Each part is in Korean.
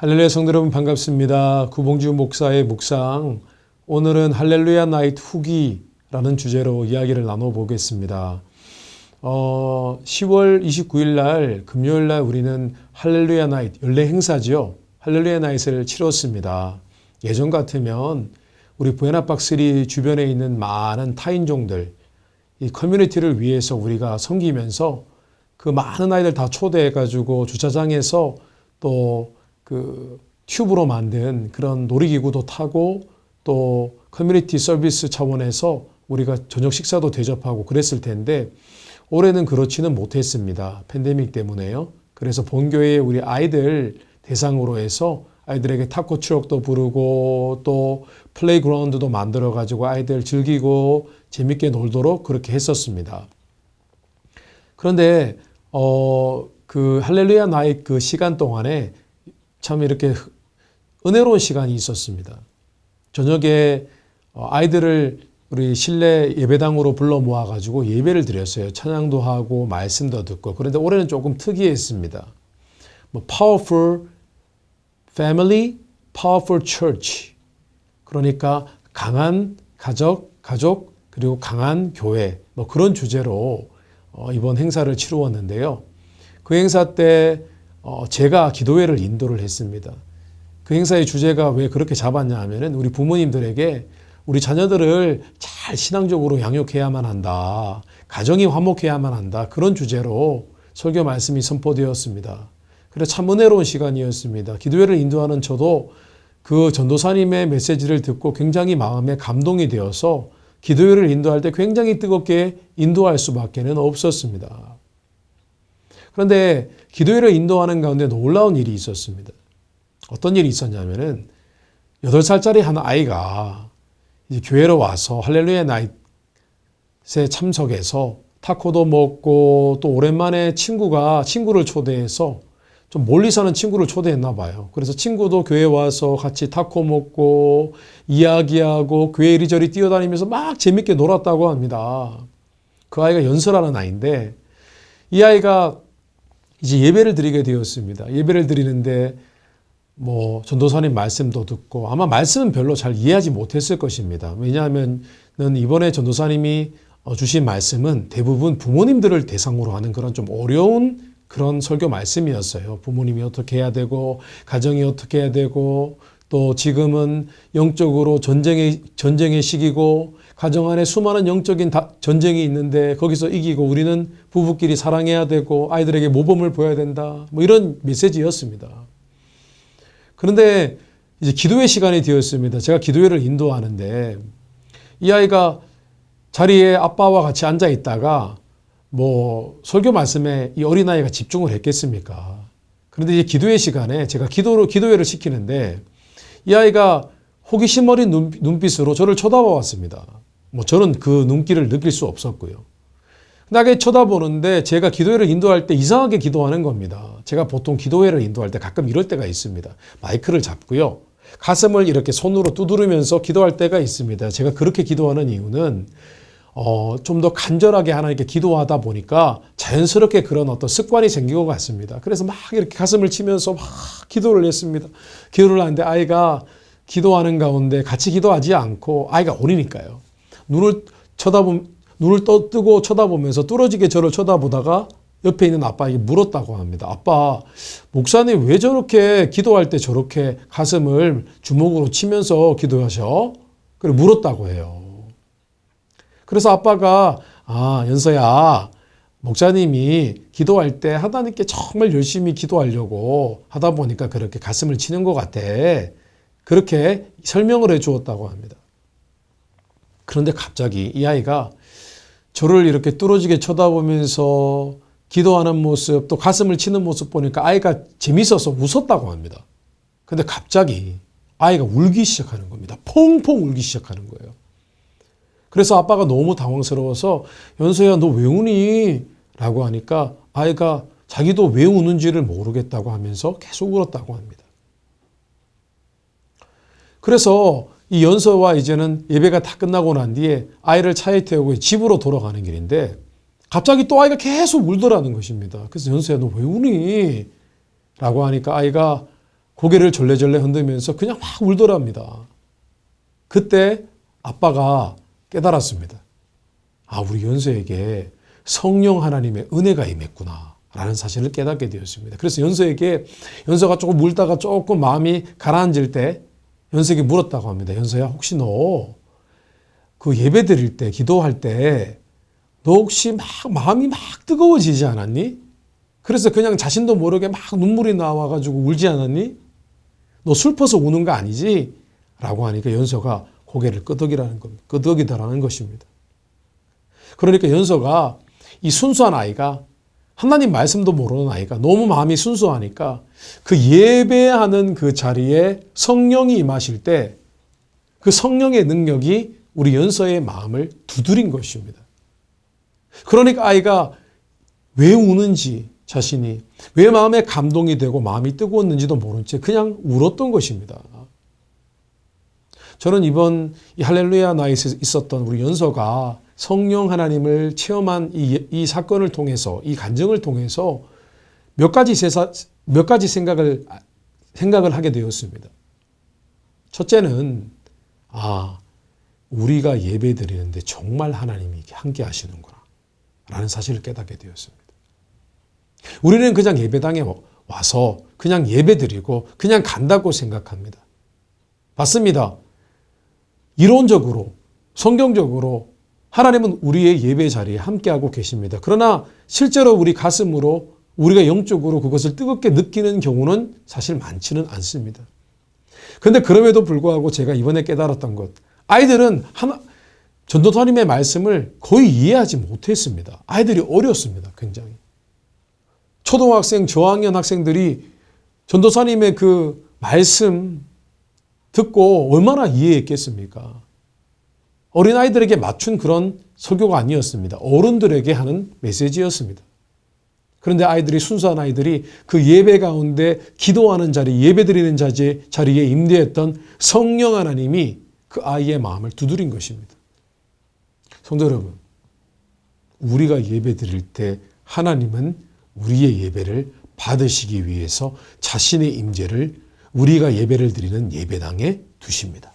할렐루야 성도 여러분 반갑습니다. 구봉주 목사의 묵상, 오늘은 할렐루야 나이트 후기라는 주제로 이야기를 나눠보겠습니다. 10월 29일 날 금요일 날 우리는 할렐루야 나이트 연례 행사죠. 할렐루야 나이트를 치렀습니다. 예전 같으면 우리 부에나팍3 주변에 있는 많은 타인종들, 이 커뮤니티를 위해서 우리가 섬기면서 그 많은 아이들 다 초대해가지고 주차장에서 또 그 튜브로 만든 그런 놀이기구도 타고 또 커뮤니티 서비스 차원에서 우리가 저녁 식사도 대접하고 그랬을 텐데 올해는 그렇지는 못했습니다. 팬데믹 때문에요. 그래서 본교회에 우리 아이들 대상으로 해서 아이들에게 타코 추억도 부르고 또 플레이그라운드도 만들어 가지고 아이들 즐기고 재밌게 놀도록 그렇게 했었습니다. 그런데 그 할렐루야 나이트 그 시간 동안에 참 이렇게 은혜로운 시간이 있었습니다. 저녁에 아이들을 우리 실내 예배당으로 불러 모아가지고 예배를 드렸어요. 찬양도 하고 말씀도 듣고. 그런데 올해는 조금 특이했습니다. Powerful Family, Powerful Church. 그러니까 강한 가족 그리고 강한 교회 그런 주제로 이번 행사를 치루었는데요. 그 행사 때 제가 기도회를 인도를 했습니다. 그 행사의 주제가 왜 그렇게 잡았냐 하면은 우리 부모님들에게 우리 자녀들을 잘 신앙적으로 양육해야만 한다. 가정이 화목해야만 한다. 그런 주제로 설교 말씀이 선포되었습니다. 그래서 참 은혜로운 시간이었습니다. 기도회를 인도하는 저도 그 전도사님의 메시지를 듣고 굉장히 마음에 감동이 되어서 기도회를 인도할 때 굉장히 뜨겁게 인도할 수밖에는 없었습니다. 그런데 기도회를 인도하는 가운데 놀라운 일이 있었습니다. 어떤 일이 있었냐면은 8살짜리 한 아이가 이제 교회로 와서 할렐루야 나이트에 참석해서 타코도 먹고 또 오랜만에 친구를 초대해서 좀 멀리 사는 친구를 초대했나 봐요. 그래서 친구도 교회에 와서 같이 타코 먹고 이야기하고 교회 이리저리 뛰어다니면서 막 재밌게 놀았다고 합니다. 그 아이가 연서라는 아이인데 이 아이가 이제 예배를 드리게 되었습니다. 예배를 드리는데 전도사님 말씀도 듣고 아마 말씀은 별로 잘 이해하지 못했을 것입니다. 왜냐하면 이번에 전도사님이 주신 말씀은 대부분 부모님들을 대상으로 하는 그런 좀 어려운 그런 설교 말씀이었어요. 부모님이 어떻게 해야 되고 가정이 어떻게 해야 되고 또 지금은 영적으로 전쟁의 시기고 가정 안에 수많은 영적인 전쟁이 있는데 거기서 이기고 우리는 부부끼리 사랑해야 되고 아이들에게 모범을 보여야 된다. 이런 메시지였습니다. 그런데 이제 기도회 시간이 되었습니다. 제가 기도회를 인도하는데 이 아이가 자리에 아빠와 같이 앉아 있다가 설교 말씀에 이 어린아이가 집중을 했겠습니까? 그런데 이제 기도회 시간에 제가 기도회를 시키는데 이 아이가 호기심 어린 눈빛으로 저를 쳐다봐 왔습니다. 저는 그 눈길을 느낄 수 없었고요. 나게 쳐다보는데 제가 기도회를 인도할 때 이상하게 기도하는 겁니다. 제가 보통 기도회를 인도할 때 가끔 이럴 때가 있습니다. 마이크를 잡고요. 가슴을 이렇게 손으로 두드리면서 기도할 때가 있습니다. 제가 그렇게 기도하는 이유는 좀 더 간절하게 하나님께 기도하다 보니까 자연스럽게 그런 어떤 습관이 생긴 것 같습니다. 그래서 막 이렇게 가슴을 치면서 막 기도를 했습니다. 기도를 하는데 아이가 기도하는 가운데 같이 기도하지 않고 아이가 어리니까요. 눈을 뜨고 쳐다보면서 뚫어지게 저를 쳐다보다가 옆에 있는 아빠에게 물었다고 합니다. 아빠, 목사님 왜 저렇게 기도할 때 저렇게 가슴을 주먹으로 치면서 기도하셔? 그래 물었다고 해요. 그래서 아빠가 연서야, 목사님이 기도할 때 하나님께 정말 열심히 기도하려고 하다 보니까 그렇게 가슴을 치는 것 같아. 그렇게 설명을 해 주었다고 합니다. 그런데 갑자기 이 아이가 저를 이렇게 뚫어지게 쳐다보면서 기도하는 모습, 또 가슴을 치는 모습 보니까 아이가 재밌어서 웃었다고 합니다. 그런데 갑자기 아이가 울기 시작하는 겁니다. 펑펑 울기 시작하는 거예요. 그래서 아빠가 너무 당황스러워서 연서야 너 왜 우니? 라고 하니까 아이가 자기도 왜 우는지를 모르겠다고 하면서 계속 울었다고 합니다. 그래서 이 연서와 이제는 예배가 다 끝나고 난 뒤에 아이를 차에 태우고 집으로 돌아가는 길인데 갑자기 또 아이가 계속 울더라는 것입니다. 그래서 연서야 너 왜 우니? 라고 하니까 아이가 고개를 절레절레 흔들면서 그냥 막 울더랍니다. 그때 아빠가 깨달았습니다. 아, 우리 연서에게 성령 하나님의 은혜가 임했구나 라는 사실을 깨닫게 되었습니다. 그래서 연서가 조금 울다가 조금 마음이 가라앉을 때 연서에게 물었다고 합니다. 연서야, 혹시 너 그 예배 드릴 때, 기도할 때 너 혹시 막 마음이 막 뜨거워지지 않았니? 그래서 그냥 자신도 모르게 막 눈물이 나와가지고 울지 않았니? 너 슬퍼서 우는 거 아니지? 라고 하니까 연서가 고개를 끄덕이더라는 것입니다. 그러니까 연서가 이 순수한 아이가, 하나님 말씀도 모르는 아이가 너무 마음이 순수하니까 그 예배하는 그 자리에 성령이 임하실 때 그 성령의 능력이 우리 연서의 마음을 두드린 것입니다. 그러니까 아이가 왜 우는지, 자신이 왜 마음에 감동이 되고 마음이 뜨거웠는지도 모른 채 그냥 울었던 것입니다. 저는 이번 이 할렐루야 나에 있었던 우리 연서가 성령 하나님을 체험한 이 사건을 통해서, 이 간증을 통해서 몇 가지 생각을 하게 되었습니다. 첫째는, 우리가 예배 드리는데 정말 하나님이 함께 하시는구나 라는 사실을 깨닫게 되었습니다. 우리는 그냥 예배당에 와서 그냥 예배 드리고 그냥 간다고 생각합니다. 맞습니다. 이론적으로, 성경적으로 하나님은 우리의 예배 자리에 함께하고 계십니다. 그러나 실제로 우리 가슴으로 우리가 영적으로 그것을 뜨겁게 느끼는 경우는 사실 많지는 않습니다. 그런데 그럼에도 불구하고 제가 이번에 깨달았던 것, 아이들은 전도사님의 말씀을 거의 이해하지 못했습니다. 아이들이 어렸습니다. 굉장히. 초등학생, 저학년 학생들이 전도사님의 그 말씀 듣고 얼마나 이해했겠습니까? 어린아이들에게 맞춘 그런 설교가 아니었습니다. 어른들에게 하는 메시지였습니다. 그런데 순수한 아이들이 그 예배 가운데 기도하는 자리, 예배 드리는 자리에 임대했던 성령 하나님이 그 아이의 마음을 두드린 것입니다. 성도 여러분, 우리가 예배 드릴 때 하나님은 우리의 예배를 받으시기 위해서 자신의 임재를 우리가 예배를 드리는 예배당에 두십니다.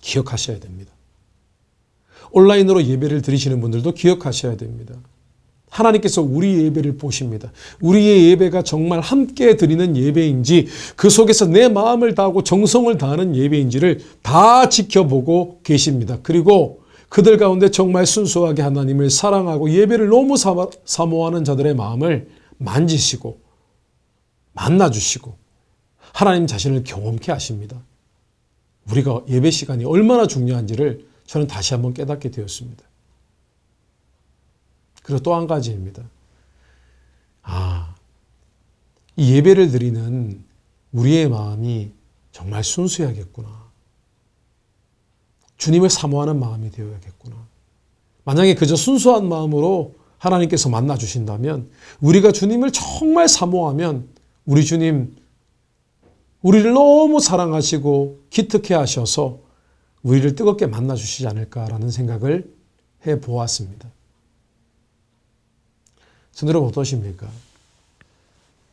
기억하셔야 됩니다. 온라인으로 예배를 드리시는 분들도 기억하셔야 됩니다. 하나님께서 우리 예배를 보십니다. 우리의 예배가 정말 함께 드리는 예배인지, 그 속에서 내 마음을 다하고 정성을 다하는 예배인지를 다 지켜보고 계십니다. 그리고 그들 가운데 정말 순수하게 하나님을 사랑하고 예배를 너무 사모하는 자들의 마음을 만지시고 만나주시고 하나님 자신을 경험케 하십니다. 우리가 예배 시간이 얼마나 중요한지를 저는 다시 한번 깨닫게 되었습니다. 그리고 또 한 가지입니다. 이 예배를 드리는 우리의 마음이 정말 순수해야겠구나. 주님을 사모하는 마음이 되어야겠구나. 만약에 그저 순수한 마음으로 하나님께서 만나주신다면, 우리가 주님을 정말 사모하면 우리 주님, 우리를 너무 사랑하시고 기특해 하셔서 우리를 뜨겁게 만나주시지 않을까라는 생각을 해보았습니다. 여러분 어떠십니까?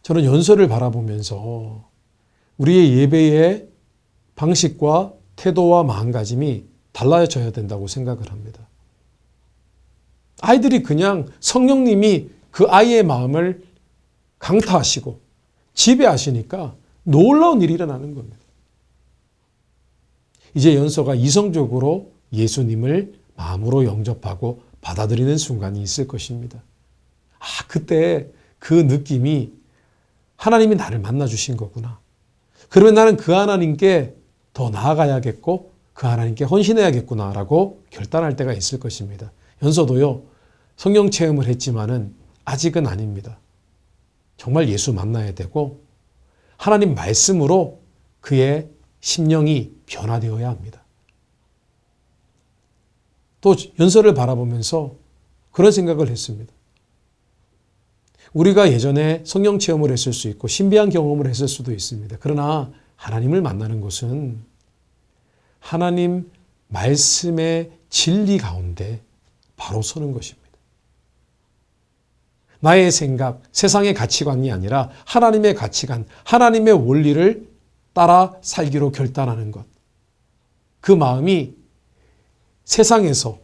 저는 연서를 바라보면서 우리의 예배의 방식과 태도와 마음가짐이 달라져야 된다고 생각을 합니다. 아이들이 그냥 성령님이 그 아이의 마음을 강타하시고 지배하시니까 놀라운 일이 일어나는 겁니다. 이제 연서가 이성적으로 예수님을 마음으로 영접하고 받아들이는 순간이 있을 것입니다. 그때 그 느낌이 하나님이 나를 만나주신 거구나. 그러면 나는 그 하나님께 더 나아가야겠고 그 하나님께 헌신해야겠구나라고 결단할 때가 있을 것입니다. 연서도요, 성령 체험을 했지만은 아직은 아닙니다. 정말 예수 만나야 되고 하나님 말씀으로 그의 심령이 변화되어야 합니다. 또 연서를 바라보면서 그런 생각을 했습니다. 우리가 예전에 성령 체험을 했을 수 있고 신비한 경험을 했을 수도 있습니다. 그러나 하나님을 만나는 것은 하나님 말씀의 진리 가운데 바로 서는 것입니다. 나의 생각, 세상의 가치관이 아니라 하나님의 가치관, 하나님의 원리를 따라 살기로 결단하는 것. 그 마음이 세상에서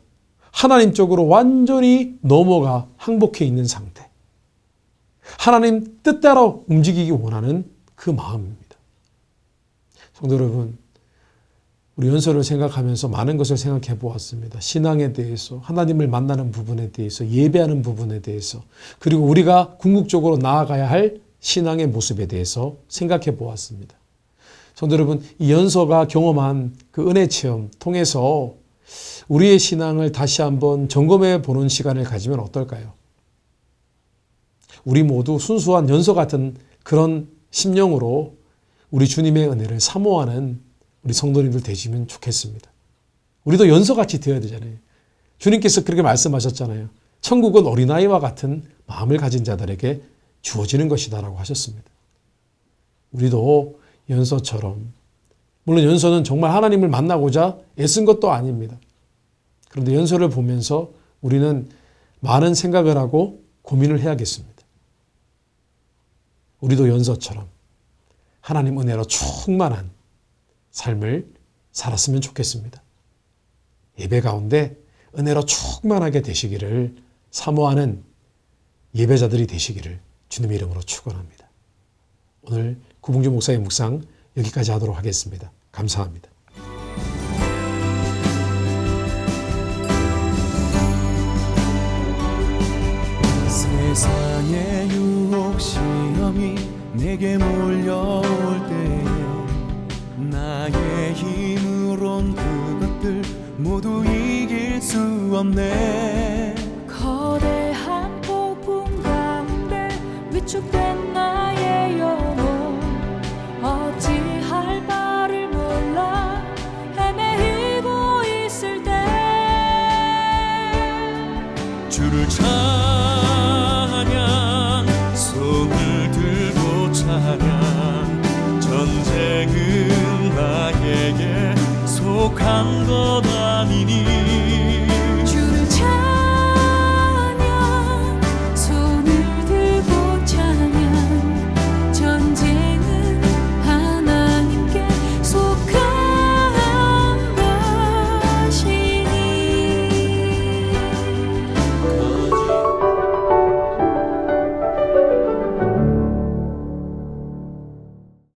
하나님 쪽으로 완전히 넘어가 항복해 있는 상태. 하나님 뜻대로 움직이기 원하는 그 마음입니다. 성도 여러분, 우리 연설을 생각하면서 많은 것을 생각해 보았습니다. 신앙에 대해서, 하나님을 만나는 부분에 대해서, 예배하는 부분에 대해서, 그리고 우리가 궁극적으로 나아가야 할 신앙의 모습에 대해서 생각해 보았습니다. 성도 여러분, 이 연서가 경험한 그 은혜 체험 통해서 우리의 신앙을 다시 한번 점검해 보는 시간을 가지면 어떨까요? 우리 모두 순수한 연서 같은 그런 심령으로 우리 주님의 은혜를 사모하는 우리 성도님들 되시면 좋겠습니다. 우리도 연서같이 되어야 되잖아요. 주님께서 그렇게 말씀하셨잖아요. 천국은 어린아이와 같은 마음을 가진 자들에게 주어지는 것이다라고 하셨습니다. 우리도 연서처럼, 물론 연서는 정말 하나님을 만나고자 애쓴 것도 아닙니다. 그런데 연서를 보면서 우리는 많은 생각을 하고 고민을 해야겠습니다. 우리도 연서처럼 하나님 은혜로 충만한 삶을 살았으면 좋겠습니다. 예배 가운데 은혜로 충만하게 되시기를 사모하는 예배자들이 되시기를 주님의 이름으로 축원합니다. 오늘 구봉주 목사의 묵상 여기까지 하도록 하겠습니다. 감사합니다. 세상의 유혹 시험이 내게 몰려올 때에 나의 힘으론 그것들 모두 이길 수 없네. 거대한 폭풍 가운데 위축된 나의 영혼 어찌할 바를 몰라 헤매이고 있을 때 주를 찬양 손을 들고 찬양 전쟁은 나에게 속한 것 아니니